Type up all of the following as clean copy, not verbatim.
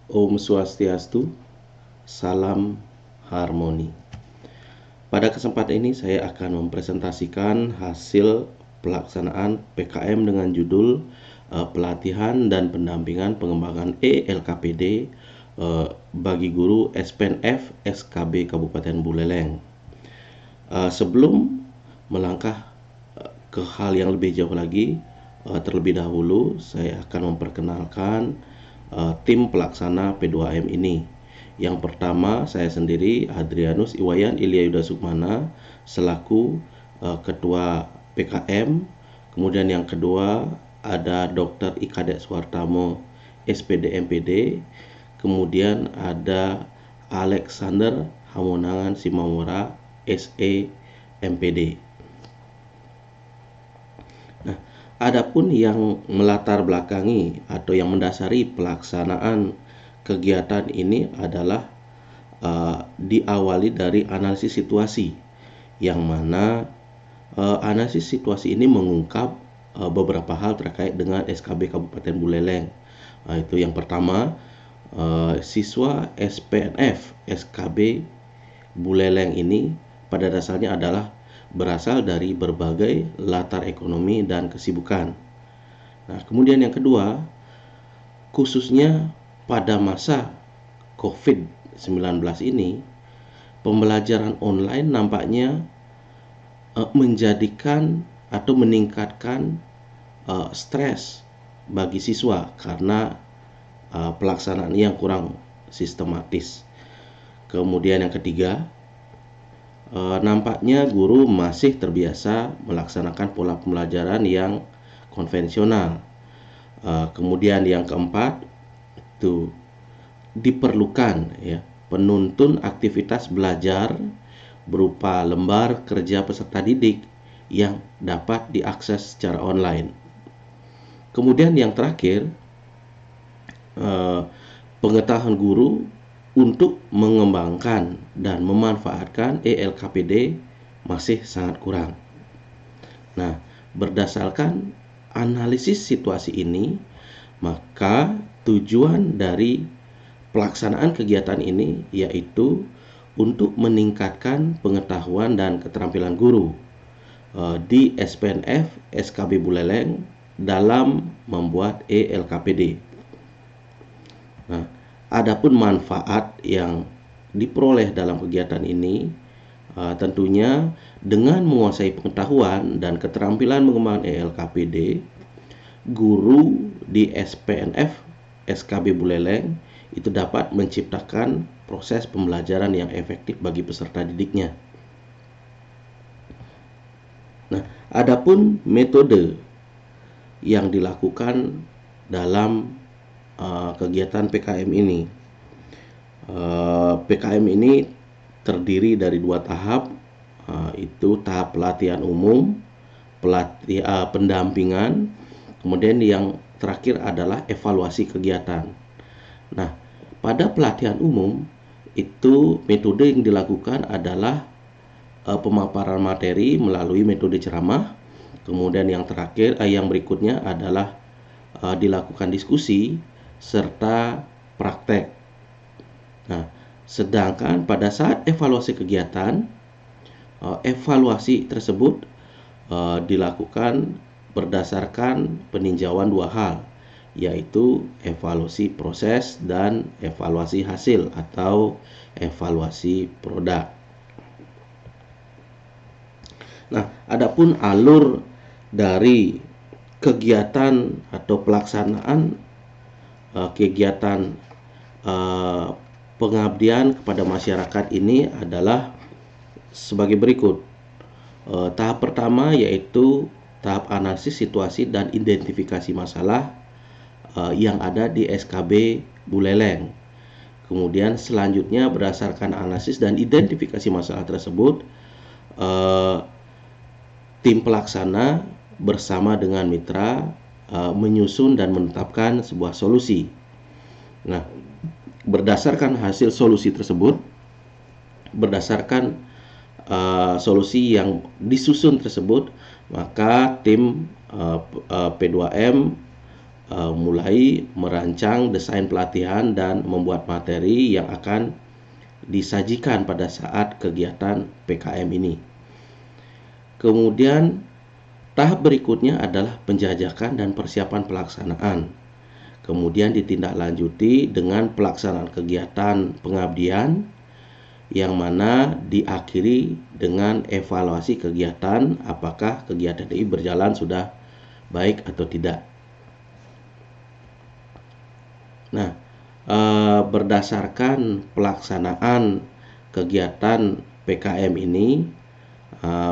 Om Swastiastu, salam harmoni. Pada kesempatan ini saya akan mempresentasikan hasil pelaksanaan PKM dengan judul pelatihan dan pendampingan pengembangan ELKPD bagi guru SPNF SKB Kabupaten Buleleng. Sebelum melangkah ke hal yang lebih jauh lagi, terlebih dahulu saya akan memperkenalkan tim pelaksana P2M ini. Yang pertama, saya sendiri Hadrianus Iwayan Ilyayuda Sukmana selaku Ketua PKM. Kemudian yang kedua ada Dr. Ikadek Suwartamo SPD MPD. Kemudian ada Alexander Hamonangan Simamora SE MPD. Nah, adapun yang melatar belakangi atau yang mendasari pelaksanaan kegiatan ini adalah diawali dari analisis situasi, yang mana analisis situasi ini mengungkap beberapa hal terkait dengan SKB Kabupaten Buleleng. Itu yang pertama, siswa SPNF SKB Buleleng ini pada dasarnya adalah berasal dari berbagai latar ekonomi dan kesibukan. Nah, kemudian yang kedua, khususnya pada masa COVID-19 ini, pembelajaran online nampaknya menjadikan atau meningkatkan stres bagi siswa karena pelaksanaan yang kurang sistematis. Kemudian yang ketiga, nampaknya guru masih terbiasa melaksanakan pola pembelajaran yang konvensional. Kemudian yang keempat, itu diperlukan penuntun aktivitas belajar berupa lembar kerja peserta didik yang dapat diakses secara online. Kemudian yang terakhir, pengetahuan guru untuk mengembangkan dan memanfaatkan ELKPD masih sangat kurang. Nah, berdasarkan analisis situasi ini, maka tujuan dari pelaksanaan kegiatan ini yaitu untuk meningkatkan pengetahuan dan keterampilan guru di SPNF SKB Buleleng dalam membuat ELKPD. Nah, adapun manfaat yang diperoleh dalam kegiatan ini, tentunya dengan menguasai pengetahuan dan keterampilan mengembangkan ELKPD, guru di SPNF SKB Buleleng itu dapat menciptakan proses pembelajaran yang efektif bagi peserta didiknya. Nah, adapun metode yang dilakukan dalam kegiatan PKM ini, PKM ini terdiri dari dua tahap, itu tahap pelatihan umum, pendampingan, kemudian yang terakhir adalah evaluasi kegiatan. Nah, pada pelatihan umum itu metode yang dilakukan adalah pemaparan materi melalui metode ceramah. Kemudian yang terakhir, yang berikutnya adalah dilakukan diskusi serta praktek. Nah, sedangkan pada saat evaluasi kegiatan, evaluasi tersebut dilakukan berdasarkan peninjauan dua hal, yaitu evaluasi proses dan evaluasi hasil atau evaluasi produk. Nah, adapun alur dari kegiatan atau pelaksanaan kegiatan pengabdian kepada masyarakat ini adalah sebagai berikut. Tahap pertama yaitu tahap analisis situasi dan identifikasi masalah yang ada di SKB Buleleng. Kemudian selanjutnya berdasarkan analisis dan identifikasi masalah tersebut, tim pelaksana bersama dengan mitra menyusun dan menetapkan sebuah solusi. Nah, berdasarkan hasil solusi tersebut, berdasarkan solusi yang disusun tersebut, maka tim P2M mulai merancang desain pelatihan dan membuat materi yang akan disajikan pada saat kegiatan PKM ini. Kemudian tahap berikutnya adalah penjajakan dan persiapan pelaksanaan. Kemudian ditindaklanjuti dengan pelaksanaan kegiatan pengabdian yang mana diakhiri dengan evaluasi kegiatan, apakah kegiatan ini berjalan sudah baik atau tidak. Nah, berdasarkan pelaksanaan kegiatan PKM ini,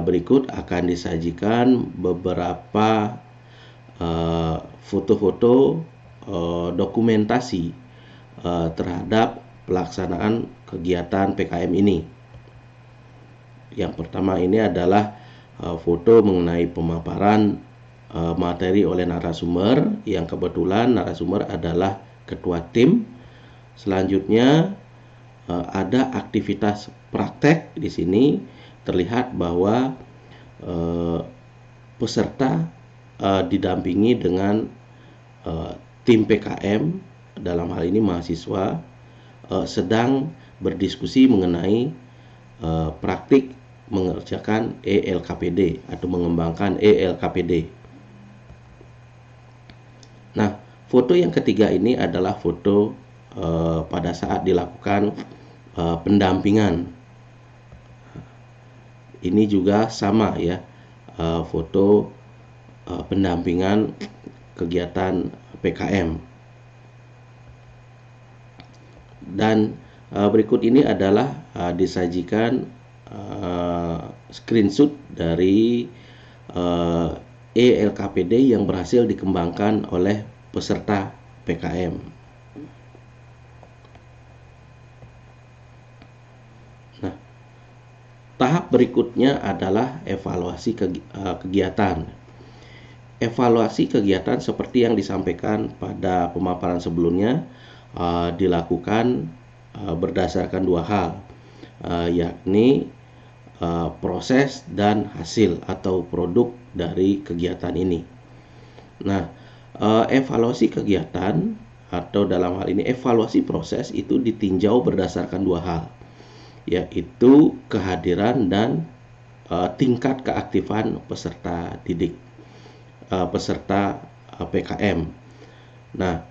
berikut akan disajikan beberapa foto-foto dokumentasi terhadap pelaksanaan kegiatan PKM ini. Yang pertama ini adalah foto mengenai pemaparan materi oleh narasumber, yang kebetulan narasumber adalah ketua tim. Selanjutnya ada aktivitas praktek. Di sini terlihat bahwa peserta didampingi dengan tim PKM, dalam hal ini mahasiswa, sedang berdiskusi mengenai praktik mengerjakan ELKPD atau mengembangkan ELKPD. Nah, foto yang ketiga ini adalah foto pada saat dilakukan pendampingan. Ini juga sama ya, foto pendampingan kegiatan PKM. Dan berikut ini adalah disajikan screenshot dari ELKPD yang berhasil dikembangkan oleh peserta PKM. Nah, tahap berikutnya adalah evaluasi kegiatan. Evaluasi kegiatan seperti yang disampaikan pada pemaparan sebelumnya dilakukan berdasarkan dua hal, yakni proses dan hasil atau produk dari kegiatan ini. Nah, evaluasi kegiatan atau dalam hal ini evaluasi proses itu ditinjau berdasarkan dua hal, yaitu kehadiran dan tingkat keaktifan peserta didik, peserta PKM. Nah,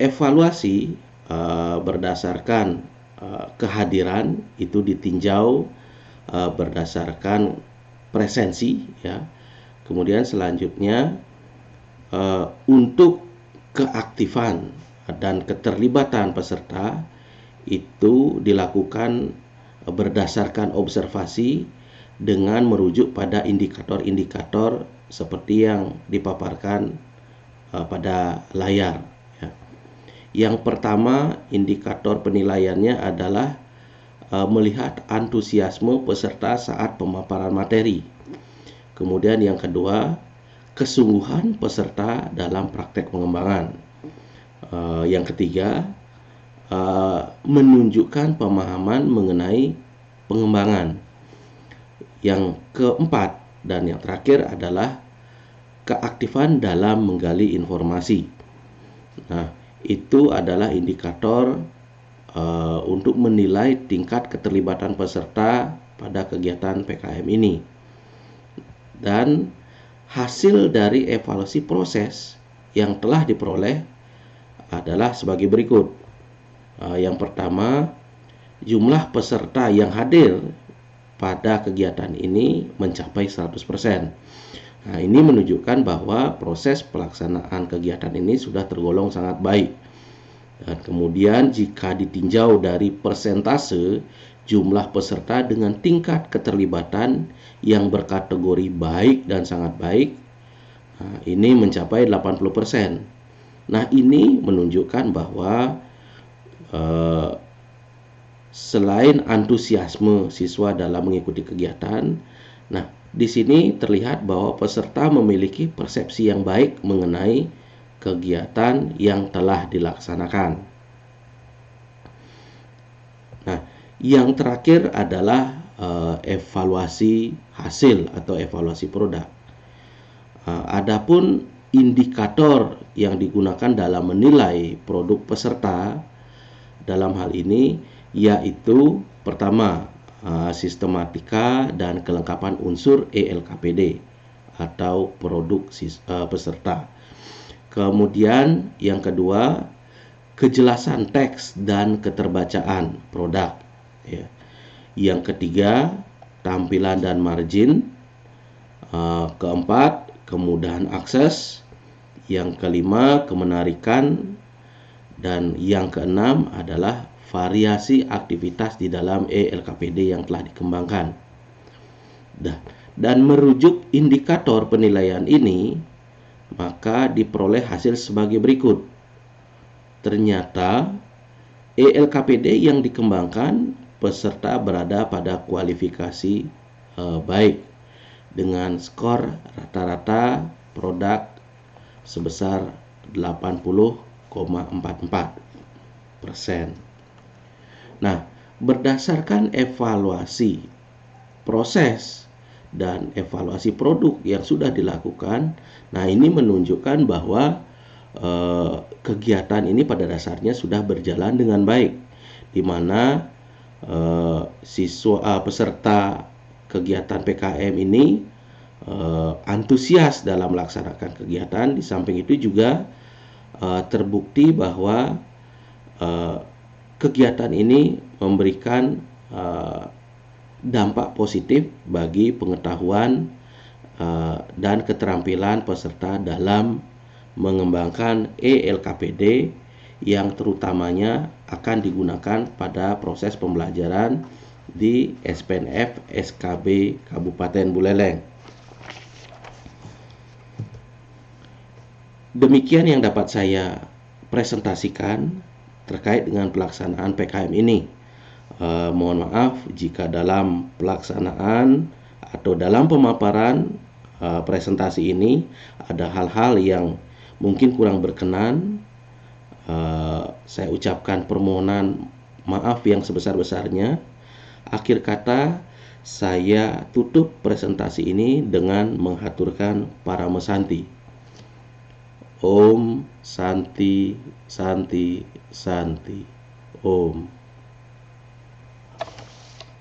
evaluasi berdasarkan kehadiran itu ditinjau berdasarkan presensi ya. Kemudian selanjutnya untuk keaktifan dan keterlibatan peserta itu dilakukan berdasarkan observasi dengan merujuk pada indikator-indikator seperti yang dipaparkan pada layar. Yang pertama, indikator penilaiannya adalah melihat antusiasme peserta saat pemaparan materi. Kemudian yang kedua, kesungguhan peserta dalam praktek pengembangan. Yang ketiga, menunjukkan pemahaman mengenai pengembangan. Yang keempat dan yang terakhir adalah keaktifan dalam menggali informasi. Nah, itu adalah indikator untuk menilai tingkat keterlibatan peserta pada kegiatan PKM ini. Dan hasil dari evaluasi proses yang telah diperoleh adalah sebagai berikut. Yang pertama, jumlah peserta yang hadir pada kegiatan ini mencapai 100%. Nah, ini menunjukkan bahwa proses pelaksanaan kegiatan ini sudah tergolong sangat baik. Dan kemudian jika ditinjau dari persentase jumlah peserta dengan tingkat keterlibatan yang berkategori baik dan sangat baik, nah, ini mencapai 80%. Nah, ini menunjukkan bahwa selain antusiasme siswa dalam mengikuti kegiatan, nah di sini terlihat bahwa peserta memiliki persepsi yang baik mengenai kegiatan yang telah dilaksanakan. Nah, yang terakhir adalah evaluasi hasil atau evaluasi produk. Adapun indikator yang digunakan dalam menilai produk peserta dalam hal ini yaitu pertama, sistematika dan kelengkapan unsur ELKPD atau produk peserta. Kemudian yang kedua, kejelasan teks dan keterbacaan produk. Ya. Yang ketiga, tampilan dan margin. Keempat, kemudahan akses. Yang kelima, kemenarikan. Dan yang keenam adalah variasi aktivitas di dalam ELKPD yang telah dikembangkan. Dan merujuk indikator penilaian ini, maka diperoleh hasil sebagai berikut. Ternyata ELKPD yang dikembangkan peserta berada pada kualifikasi baik dengan skor rata-rata produk sebesar 80,44%. Nah, berdasarkan evaluasi proses dan evaluasi produk yang sudah dilakukan, nah ini menunjukkan bahwa kegiatan ini pada dasarnya sudah berjalan dengan baik, di mana peserta kegiatan PKM ini antusias dalam melaksanakan kegiatan. Di samping itu juga terbukti bahwa kegiatan ini memberikan dampak positif bagi pengetahuan dan keterampilan peserta dalam mengembangkan ELKPD yang terutamanya akan digunakan pada proses pembelajaran di SPNF SKB Kabupaten Buleleng. Demikian yang dapat saya presentasikan terkait dengan pelaksanaan PKM ini. Mohon maaf jika dalam pelaksanaan atau dalam pemaparan presentasi ini ada hal-hal yang mungkin kurang berkenan. Saya ucapkan permohonan maaf yang sebesar-besarnya. Akhir kata, saya tutup presentasi ini dengan menghaturkan Parama Santi. Om Santi Santi Santi Om.